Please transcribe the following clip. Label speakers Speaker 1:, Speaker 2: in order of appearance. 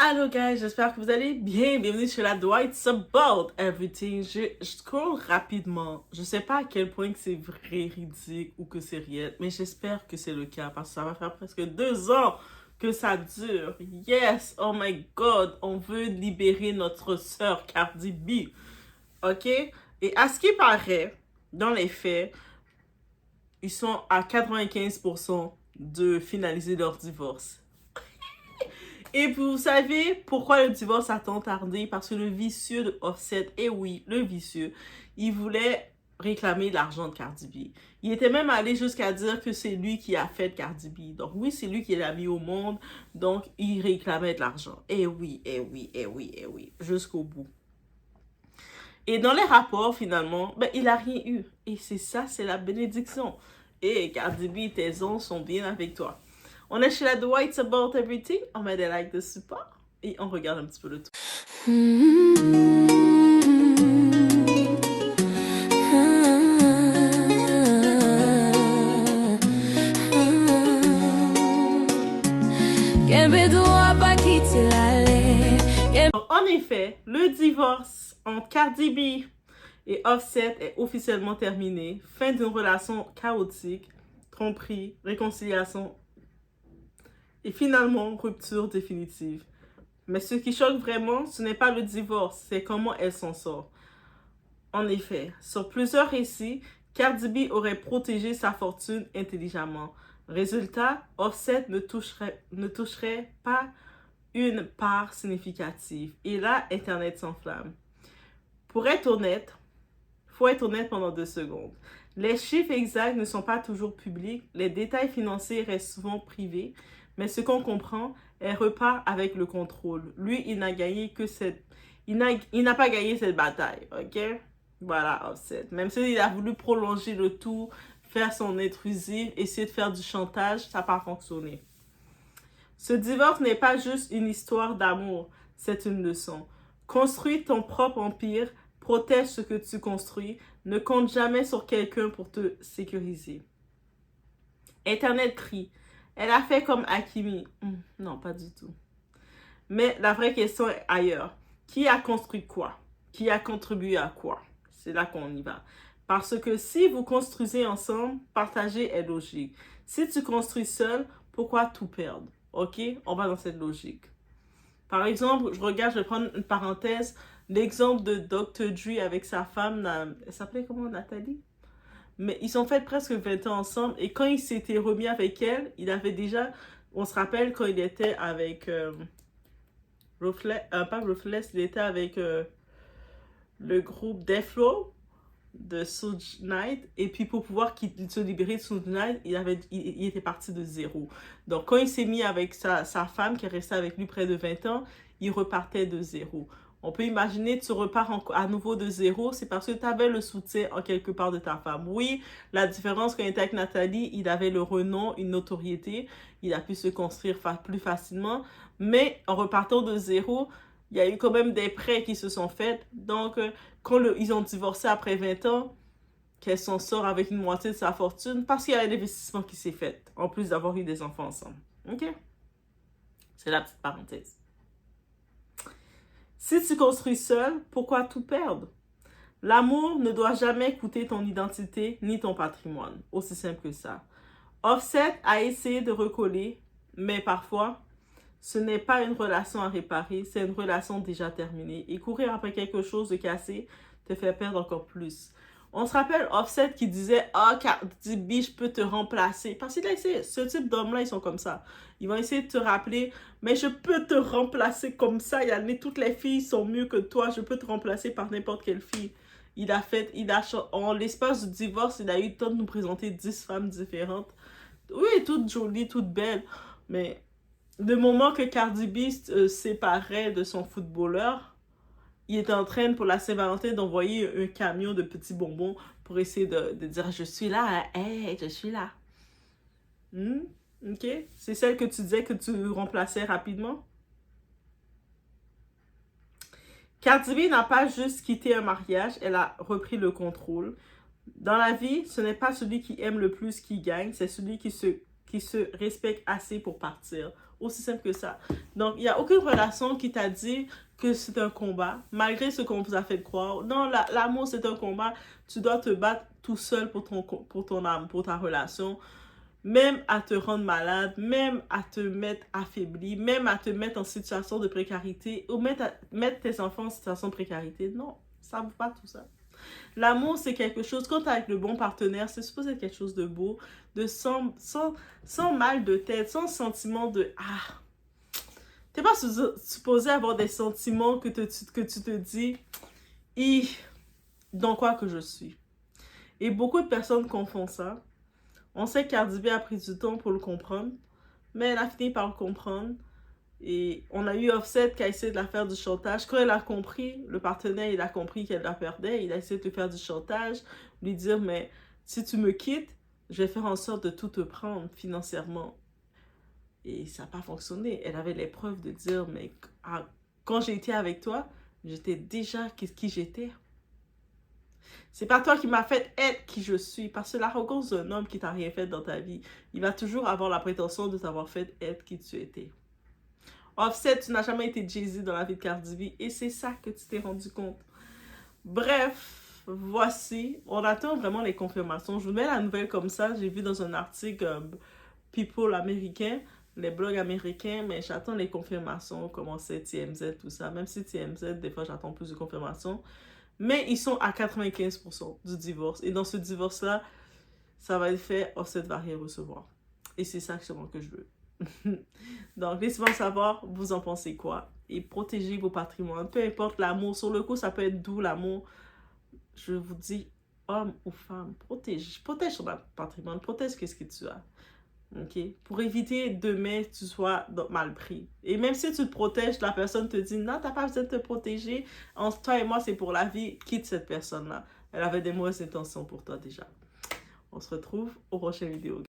Speaker 1: Hello guys, j'espère que vous allez bien. Bienvenue sur la Dwight. It's about everything. Je scroll rapidement. Je sais pas à quel point que c'est véridique ou que c'est réel, mais j'espère que c'est le cas parce que ça va faire presque 2 ans que ça dure. Yes, oh my god, on veut libérer notre sœur Cardi B. Ok? Et à ce qui paraît, dans les faits, ils sont à 95% de finaliser leur divorce. Et vous savez pourquoi le divorce a tant tardé? Parce que le vicieux de Offset, et oui, le vicieux, il voulait réclamer l'argent de Cardi B. Il était même allé jusqu'à dire que c'est lui qui a fait Cardi B. Donc oui, c'est lui qui l'a mis au monde, donc il réclamait de l'argent. Et oui, et oui, et oui, et oui, jusqu'au bout. Et dans les rapports, finalement, il n'a rien eu. Et c'est ça, c'est la bénédiction. Et Cardi B, tes ondes sont bien avec toi. On est chez la Dwight, it's about everything. On met des likes de support et on regarde un petit peu le tout. En effet, le divorce entre Cardi B et Offset est officiellement terminé. Fin d'une relation chaotique, tromperie, réconciliation et finalement rupture définitive. Mais ce qui choque vraiment, ce n'est pas le divorce, c'est comment elle s'en sort. En effet, sur plusieurs récits, Cardi B aurait protégé sa fortune intelligemment. Résultat, Offset ne toucherait pas une part significative. Et là, Internet s'enflamme. Pour être honnête, faut être honnête pendant 2 secondes. Les chiffres exacts ne sont pas toujours publics, les détails financiers restent souvent privés, mais ce qu'on comprend, elle repart avec le contrôle. Lui, il n'a pas gagné cette bataille, ok? Voilà, Offset. Même s'il a voulu prolonger le tout, faire son intrusif, essayer de faire du chantage, ça n'a pas fonctionné. Ce divorce n'est pas juste une histoire d'amour, c'est une leçon. Construis ton propre empire, protège ce que tu construis, ne compte jamais sur quelqu'un pour te sécuriser. Internet crie. Elle a fait comme Hakimi. Non, pas du tout. Mais la vraie question est ailleurs. Qui a construit quoi? Qui a contribué à quoi? C'est là qu'on y va. Parce que si vous construisez ensemble, partager est logique. Si tu construis seul, pourquoi tout perdre? Ok? On va dans cette logique. Par exemple, je vais prendre une parenthèse, l'exemple de Dr. Dre avec sa femme, elle s'appelait comment, Nathalie? Mais ils ont fait presque 20 ans ensemble et quand il s'était remis avec elle, il avait déjà, on se rappelle quand il était avec pas Ruthless, il était avec le groupe Death Row de Suge Knight, et puis pour pouvoir se libérer de Suge Knight, il était parti de zéro. Donc quand il s'est mis avec sa femme qui est restée avec lui près de 20 ans, il repartait de zéro. On peut imaginer, tu repars à nouveau de zéro, c'est parce que tu avais le soutien en quelque part de ta femme. Oui, la différence quand il était avec Nathalie, il avait le renom, une notoriété, il a pu se construire plus facilement, mais en repartant de zéro, il y a eu quand même des prêts qui se sont faits. Donc, quand ils ont divorcé après 20 ans, qu'elle s'en sort avec une moitié de sa fortune, parce qu'il y a un investissement qui s'est fait, en plus d'avoir eu des enfants ensemble. Ok? C'est la petite parenthèse. Si tu construis seul, pourquoi tout perdre? L'amour ne doit jamais coûter ton identité ni ton patrimoine. Aussi simple que ça. Offset a essayé de recoller, mais parfois, ce n'est pas une relation à réparer, c'est une relation déjà terminée. Et courir après quelque chose de cassé te fait perdre encore plus. On se rappelle Offset qui disait « Ah, Cardi B, je peux te remplacer. » Parce qu'il a essayé. Ce type d'hommes-là, ils sont comme ça. Ils vont essayer de te rappeler « Mais je peux te remplacer comme ça. Toutes les filles sont mieux que toi. Je peux te remplacer par n'importe quelle fille. » En l'espace du divorce, il a eu le temps de nous présenter 10 femmes différentes. Oui, toutes jolies, toutes belles. Mais le moment que Cardi B séparait de son footballeur, il était en train pour la Saint-Valentin d'envoyer un camion de petits bonbons pour essayer de dire « Je suis là, hey, je suis là. » Ok? C'est celle que tu disais que tu remplaçais rapidement? Cardi B n'a pas juste quitté un mariage, elle a repris le contrôle. Dans la vie, ce n'est pas celui qui aime le plus qui gagne, c'est celui qui se respecte assez pour partir. Aussi simple que ça. Donc, il n'y a aucune relation qui t'a dit que c'est un combat, malgré ce qu'on vous a fait croire. Non, l'amour, c'est un combat. Tu dois te battre tout seul pour ton âme, pour ta relation. Même à te rendre malade, même à te mettre affaibli, même à te mettre en situation de précarité, ou mettre tes enfants en situation de précarité. Non, ça ne vaut pas tout ça. L'amour, c'est quelque chose, quand tu es avec le bon partenaire, c'est supposé être quelque chose de beau, sans mal de tête, sans sentiment de « Ah ». Tu n'es pas supposé avoir des sentiments que tu te dis « Dans quoi que je suis ?» Et beaucoup de personnes confondent ça. On sait que Cardi B a pris du temps pour le comprendre, mais elle a fini par le comprendre. Et on a eu Offset qui a essayé de la faire du chantage. Quand elle a compris, le partenaire, il a compris qu'elle la perdait. Il a essayé de lui faire du chantage, lui dire, mais si tu me quittes, je vais faire en sorte de tout te prendre financièrement. Et ça n'a pas fonctionné. Elle avait les preuves de dire, mais quand j'ai été avec toi, j'étais déjà qui j'étais. C'est pas toi qui m'as fait être qui je suis. Parce que l'arrogance d'un homme qui t'a rien fait dans ta vie, il va toujours avoir la prétention de t'avoir fait être qui tu étais. Offset, tu n'as jamais été Jay-Z dans la vie de Cardi B et c'est ça que tu t'es rendu compte. Bref, voici. On attend vraiment les confirmations. Je vous mets la nouvelle comme ça. J'ai vu dans un article People américain, les blogs américains, mais j'attends les confirmations, comment c'est TMZ, tout ça. Même si TMZ, des fois, j'attends plus de confirmations. Mais ils sont à 95% du divorce. Et dans ce divorce-là, ça va être fait, Offset va rien recevoir. Et c'est ça que je veux. Donc, laissez-moi savoir, vous en pensez quoi. Et protégez vos patrimoines. Peu importe l'amour. Sur le coup, ça peut être doux, l'amour. Je vous dis, homme ou femme, protège ton patrimoine. Protège ce que tu as. OK? Pour éviter demain, tu sois mal pris. Et même si tu te protèges, la personne te dit, non, t'as pas besoin de te protéger. Entre toi et moi, c'est pour la vie. Quitte cette personne-là. Elle avait des mauvaises intentions pour toi déjà. On se retrouve aux prochaines vidéos.